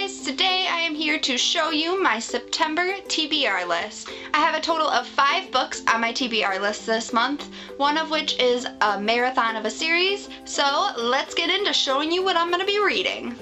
guys! Today I am here to show you my September TBR list. I have a total of 5 books on my TBR list this month, one of which is a marathon of a series, so let's get into showing you what I'm going to be reading.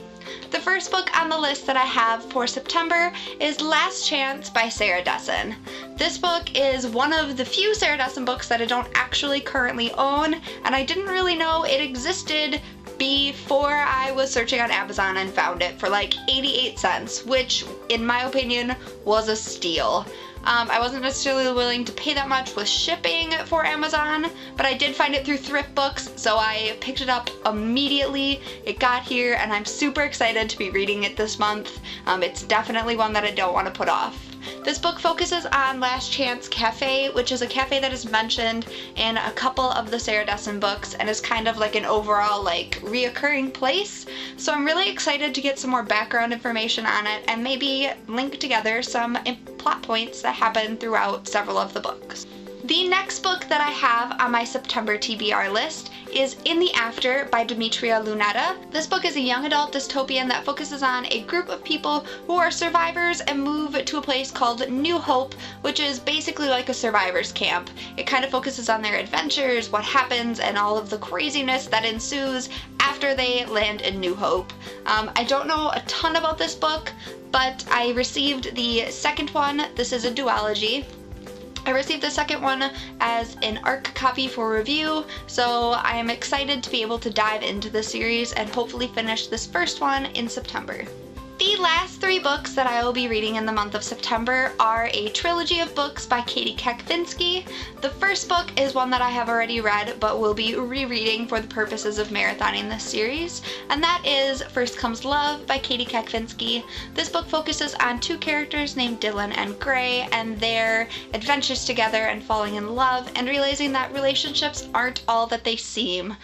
The first book on the list that I have for September is Last Chance by Sarah Dessen. This book is one of the few Sarah Dessen books that I don't actually currently own, and I didn't really know it existed before I was searching on Amazon and found it for like 88 cents, which in my opinion was a steal. I wasn't necessarily willing to pay that much with shipping for Amazon, but I did find it through thrift books, so I picked it up immediately. It got here and I'm super excited to be reading it this month. It's definitely one that I don't want to put off. This book focuses on Last Chance Cafe, which is a cafe that is mentioned in a couple of the Sarah Dessen books and is kind of like an overall like reoccurring place. So I'm really excited to get some more background information on it and maybe link together some plot points that happen throughout several of the books. The next book that I have on my September TBR list is In the After by Demetria Lunetta. This book is a young adult dystopian that focuses on a group of people who are survivors and move to a place called New Hope, which is basically like a survivor's camp. It kind of focuses on their adventures, what happens, and all of the craziness that ensues after they land in New Hope. I don't know a ton about this book, but I received the second one. This is a duology. I received the second one as an ARC copy for review, so I am excited to be able to dive into the series and hopefully finish this first one in September. The last 3 books that I will be reading in the month of September are a trilogy of books by Katie Kekvinsky. The first book is one that I have already read but will be rereading for the purposes of marathoning this series, and that is First Comes Love by Katie Kekvinsky. This book focuses on 2 characters named Dylan and Gray and their adventures together and falling in love and realizing that relationships aren't all that they seem.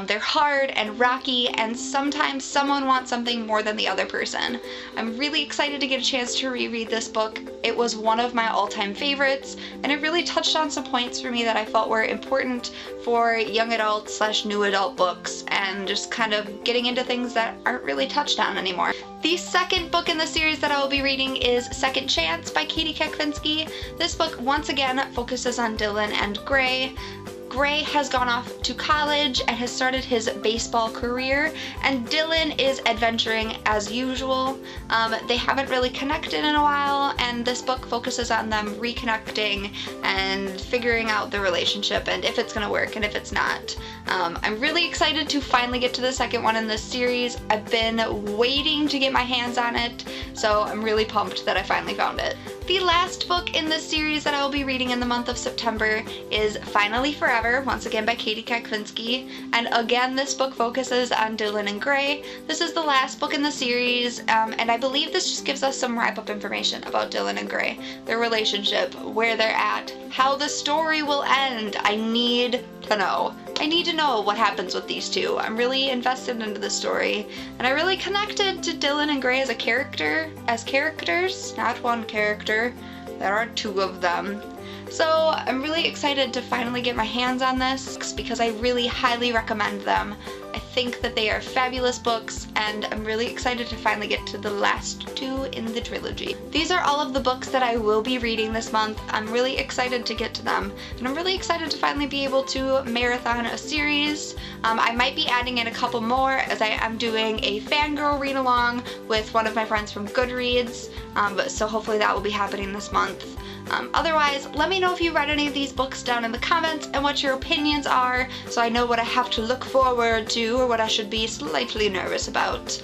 They're hard and rocky, and sometimes someone wants something more than the other person. I'm really excited to get a chance to reread this book. It was one of my all-time favorites, and it really touched on some points for me that I felt were important for young adult / new adult books, and just kind of getting into things that aren't really touched on anymore. The second book in the series that I will be reading is Second Chance by Katie Kekvinsky. This book once again focuses on Dylan and Gray. Gray has gone off to college and has started his baseball career, and Dylan is adventuring as usual. They haven't really connected in a while, and this book focuses on them reconnecting and figuring out the relationship and if it's gonna work and if it's not. I'm really excited to finally get to the second one in this series. I've been waiting to get my hands on it, so I'm really pumped that I finally found it. The last book in this series that I will be reading in the month of September is Finally Forever, once again by Katie Kekvinsky, and again this book focuses on Dylan and Gray. This is the last book in the series, and I believe this just gives us some wrap-up information about Dylan and Gray, their relationship, where they're at, how the story will end. I need to know. I need to know what happens with these two. I'm really invested into the story, and I really connected to Dylan and Gray as a character, as characters, not one character. There are 2 of them. So I'm really excited to finally get my hands on this because I really highly recommend them. I think that they are fabulous books, and I'm really excited to finally get to the last 2 in the trilogy. These are all of the books that I will be reading this month. I'm really excited to get to them, and I'm really excited to finally be able to marathon a series. I might be adding in a couple more as I am doing a fangirl read along with one of my friends from Goodreads, so hopefully that will be happening this month. Otherwise, let me know if you read any of these books down in the comments and what your opinions are, so I know what I have to look forward to or what I should be slightly nervous about.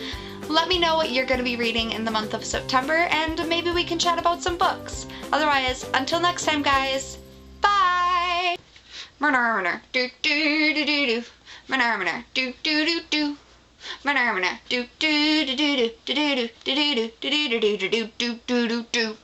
Let me know what you're going to be reading in the month of September, and maybe we can chat about some books. Otherwise, until next time guys, bye! Murner, do do do do do. Murner, do do do do. Murner, do do do do do do do do do do do do do do do do do do do.